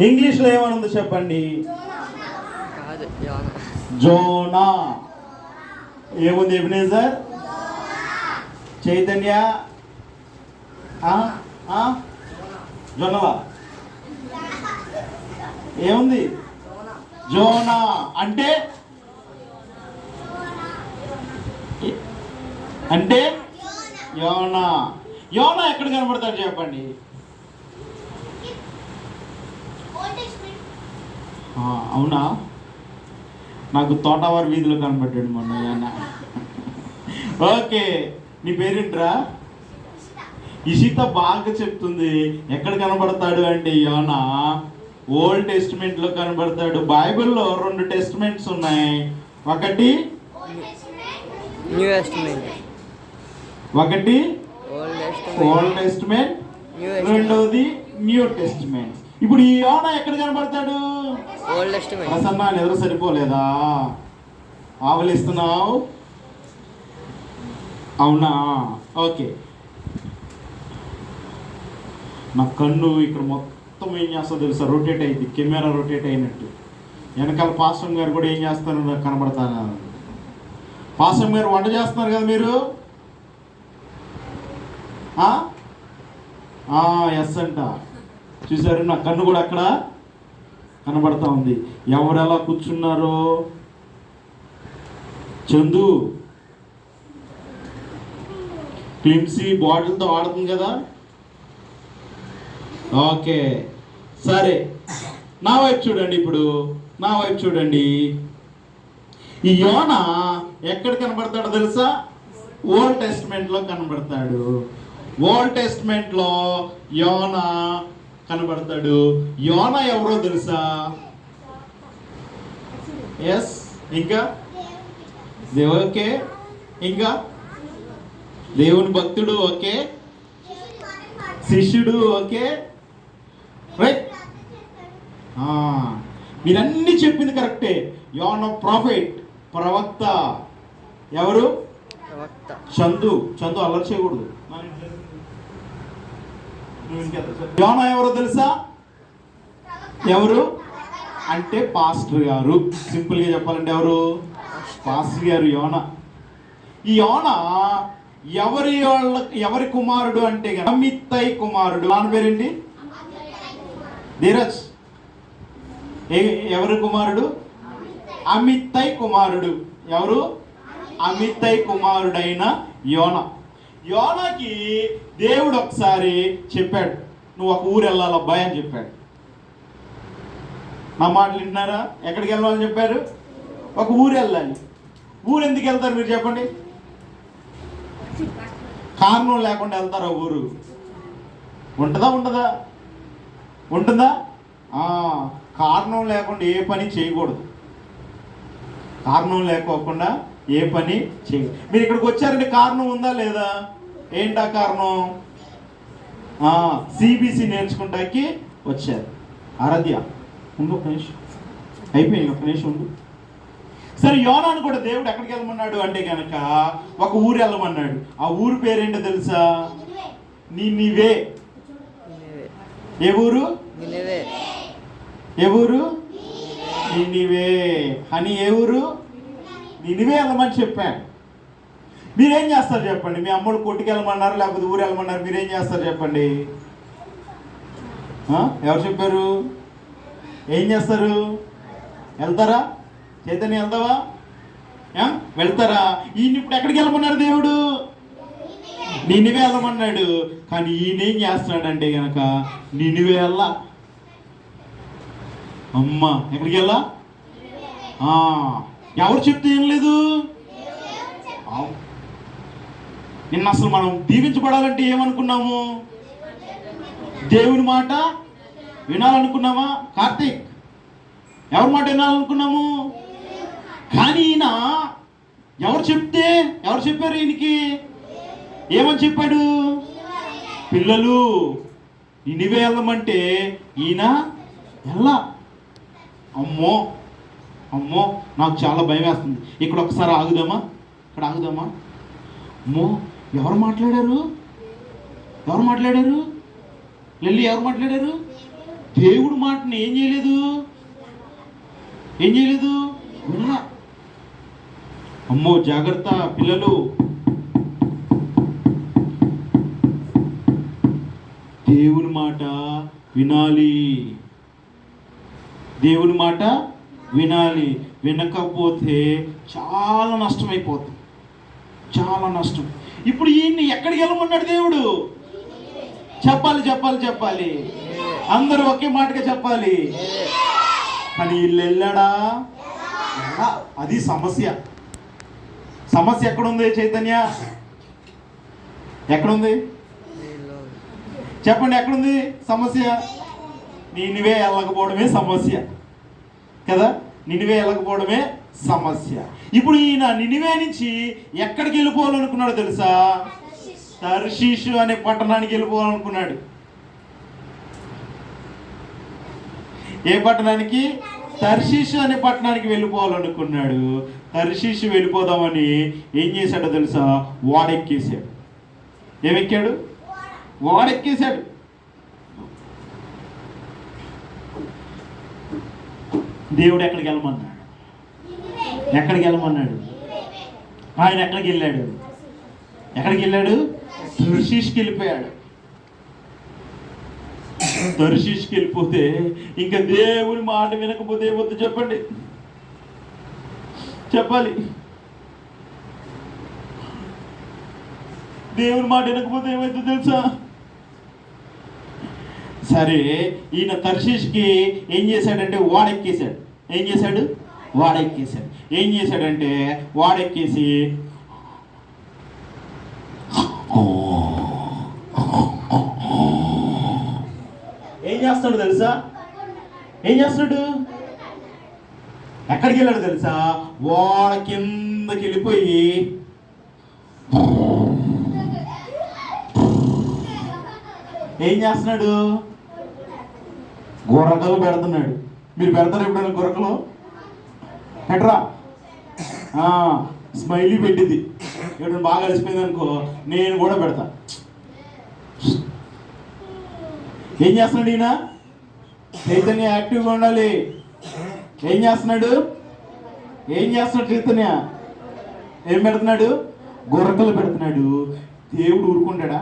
ఇంగ్లీష్లో ఏమనుంది చెప్పండి? జోనా. ఏముంది ఎబినేజర్? చైతన్య జొన్నలా ఏముంది? జోనా అంటే అంటే యోనా. యోనా ఎక్కడ కనబడతాడు చెప్పండి? అవునా? నాకు తోటవారి వీధిలో కనబడ్డాడు మొన్న యోనా. ఓకే, నీ పేరేంట్రా? ఇషిత బాగా చెప్తుంది. ఎక్కడ కనబడతాడు అంటే యోనా ఓల్డ్ టెస్టిమెంట్లో కనబడతాడు. బైబిల్లో 2 టెస్టిమెంట్స్ ఉన్నాయి. ఒకటి న్యూ టెస్టిమెంట్, ఒకటి ఓల్డ్ టెస్టిమెంట్, రెండోది న్యూ టెస్టిమెంట్. ఇప్పుడు ఈ యోనా ఎక్కడ కనబడతాడు? Old testament. ప్రసన్న ఎదురు సరిపోలేదా? ఆవలిస్తున్నావు? అవునా? ఓకే. నా కన్ను ఇక్కడ మొత్తం ఏం చేస్తుందో తెలుసా? రొటేట్ అయింది, కెమెరా రొటేట్ అయినట్టు. వెనకాల పాస్టర్ గారు కూడా ఏం చేస్తారో కనబడతాను. పాస్టర్ గారు వంట చేస్తున్నారు కదా మీరు? ఎస్ అంట. చూసారు, నా కన్ను కూడా అక్కడ కనబడతా ఉంది. ఎవరెలా కూర్చున్నారో. చందు క్లిమ్సీ బాటిల్తో ఆడుతుంది కదా. ఓకే సరే, నా వైపు చూడండి. ఇప్పుడు నా వైపు చూడండి. ఈ యోనా ఎక్కడ కనబడతాడో తెలుసా? ఓల్డ్ టెస్టిమెంట్లో కనబడతాడు. ఓల్డ్ టెస్టిమెంట్లో యోనా కనబడతాడు. యోనా ఎవరో తెలుసా? ఎస్. ఇంకా ఓకే, ఇంకా దేవుని భక్తుడు ఓకే, శిష్యుడు ఓకే, రైట్. మీరన్నీ చెప్పింది కరెక్టే. యోనా ప్రాఫెట్, ప్రవక్త. ఎవరు? చందు. చందు అల్లరి చేయకూడదు. యోనా ఎవరో తెలుసా? ఎవరు అంటే పాస్టర్ గారు. సింపుల్గా చెప్పాలంటే ఎవరు? పాస్టర్ గారు యోనా. ఈ యోనా ఎవరి కుమారుడు అంటే అమిత్తై కుమారుడు. నాన్న పేరేంటి? ధీరజ్. ఎవరి కుమారుడు? అమిత్తై కుమారుడు. ఎవరు? అమిత్తై కుమారుడైన యోనా. యోనాకి దేవుడు ఒకసారి చెప్పాడు, నువ్వు ఒక ఊరు వెళ్ళాలి అబ్బాయి అని చెప్పాడు. నా మాటలు వింటున్నారా? ఎక్కడికి వెళ్ళాలని చెప్పారు? ఒక ఊరు వెళ్ళాలి. ఊరు ఎందుకు వెళ్తారు మీరు చెప్పండి? కారణం లేకుండా వెళ్తారా ఊరు? ఉంటుందా? ఉండదా? ఉంటుందా? కారణం లేకుండా ఏ పని చేయకూడదు. కారణం లేకోకుండా ఏ పని చేయకూడదు. మీరు ఇక్కడికి వచ్చారంటే కారణం ఉందా లేదా? ఏంటా కారణం? సిబిసి నేర్చుకుంటాకి వచ్చారు. ఆరాధ్య ఉండు, ఒక నిమిషం అయిపోయింది, ఒక నిమిషం ఉండు. సరే, యోనాను కూడా దేవుడు ఎక్కడికి వెళ్ళమన్నాడు అంటే కనుక ఒక ఊరు వెళ్ళమన్నాడు. ఆ ఊరు పేరేంటో తెలుసా? నినివే. ఏ ఊరు? ఏ ఊరు? నినివే. అని ఏ ఊరు? నినివే వెళ్ళమని చెప్పాను. మీరేం చేస్తారు చెప్పండి? మీ అమ్మడు కొట్టుకు వెళ్ళమన్నారు, లేకపోతే ఊరు వెళ్ళమన్నారు, మీరేం చేస్తారు చెప్పండి? ఎవరు చెప్పారు? ఏం చేస్తారు? వెళ్తారా? చైతన్య వెళ్తావా? వెళ్తారా? ఈయన ఇప్పుడు ఎక్కడికి వెళ్ళమన్నారు దేవుడు? నినివే వెళ్ళమన్నాడు. కానీ ఈయన ఏం చేస్తున్నాడంటే కనుక నినివే వెళ్ళా. అమ్మ ఎక్కడికి వెళ్ళా? ఎవరు చెప్తే ఏం లేదు. నిన్న అసలు మనం దీవించబడాలంటే ఏమనుకున్నాము? దేవుని మాట వినాలనుకున్నామా? కార్తీక్, ఎవరి మాట వినాలనుకున్నాము? కానీ ఈయన ఎవరు చెప్పారు ఈయనకి? ఏమని చెప్పాడు? పిల్లలు నినివే వెళ్ళమంటే ఈయన వెళ్ళా. అమ్మో అమ్మో, నాకు చాలా భయం వేస్తుంది. ఇక్కడ ఒకసారి ఆగుదామా? ఇక్కడ ఆగుదామా? అమ్మో, ఎవరు మాట్లాడారు? లిల్లీ ఎవరు మాట్లాడారు? దేవుడి మాటని ఏం చేయలేదు, వినలా. అమ్మో జాగ్రత్త పిల్లలు, దేవుని మాట వినాలి, దేవుని మాట వినాలి. వినకపోతే చాలా నష్టమైపోతుంది, చాలా నష్టం. ఇప్పుడు ఈయన్ని ఎక్కడికి వెళ్ళమన్నాడు దేవుడు? చెప్పాలి అందరూ ఒకే మాటగా చెప్పాలి. కానీ వీళ్ళు వెళ్ళాడా? అది సమస్య. ఎక్కడుంది చైతన్య? ఎక్కడుంది చెప్పండి, ఎక్కడుంది సమస్య? నినివే వెళ్ళకపోవడమే సమస్య కదా, నినివే వెళ్ళకపోవడమే సమస్య. ఇప్పుడు ఈయన నినివే నుంచి ఎక్కడికి వెళ్ళిపోవాలనుకున్నాడు తెలుసా? తర్షీషు అనే పట్టణానికి వెళ్ళిపోవాలనుకున్నాడు. ఏ పట్టణానికి? తర్షీషు అనే పట్టణానికి వెళ్ళిపోవాలనుకున్నాడు. తర్షీషు వెళ్ళిపోదామని ఏం చేశాడో తెలుసా? వాడెక్కేశాడు. ఏమెక్కాడు? వాడెక్కేశాడు. దేవుడు ఎక్కడికి వెళ్ళమన్నాడు? ఆయన ఎక్కడికి వెళ్ళాడు? తర్షీష్కి వెళ్ళిపోయాడు. తర్షీష్కి వెళ్ళిపోతే ఇంకా దేవుని మాట వినకపోతే ఏమవుతుందో చెప్పండి, చెప్పాలి. దేవుని మాట వినకపోతే ఏమవుతుందో తెలుసా? సరే, ఈయన తర్షీష్కి ఏం చేశాడంటే వాడెక్కేశాడు. ఏం చేశాడంటే వాడెక్కేసి ఏం చేస్తాడు తెలుసా? ఎక్కడికి వెళ్ళాడు తెలుసా? వాడ కిందకి వెళ్ళిపోయి ఏం చేస్తున్నాడు? గుర్రకలు పెడుతున్నాడు. మీరు పెడతారు ఎప్పుడైనా గుర్రకలు? పెట్టరా? స్మైలీ పెట్టింది. ఎప్పుడైనా బాగా అలసిపోయింది అనుకో, నేను కూడా పెడతా. ఏం చేస్తున్నాడు ఈయన? చైతన్య యాక్టివ్గా ఉండాలి. ఏం చేస్తున్నాడు చైతన్య? ఏం పెడుతున్నాడు? గుర్రకలు పెడుతున్నాడు. దేవుడు ఊరుకుంటాడా?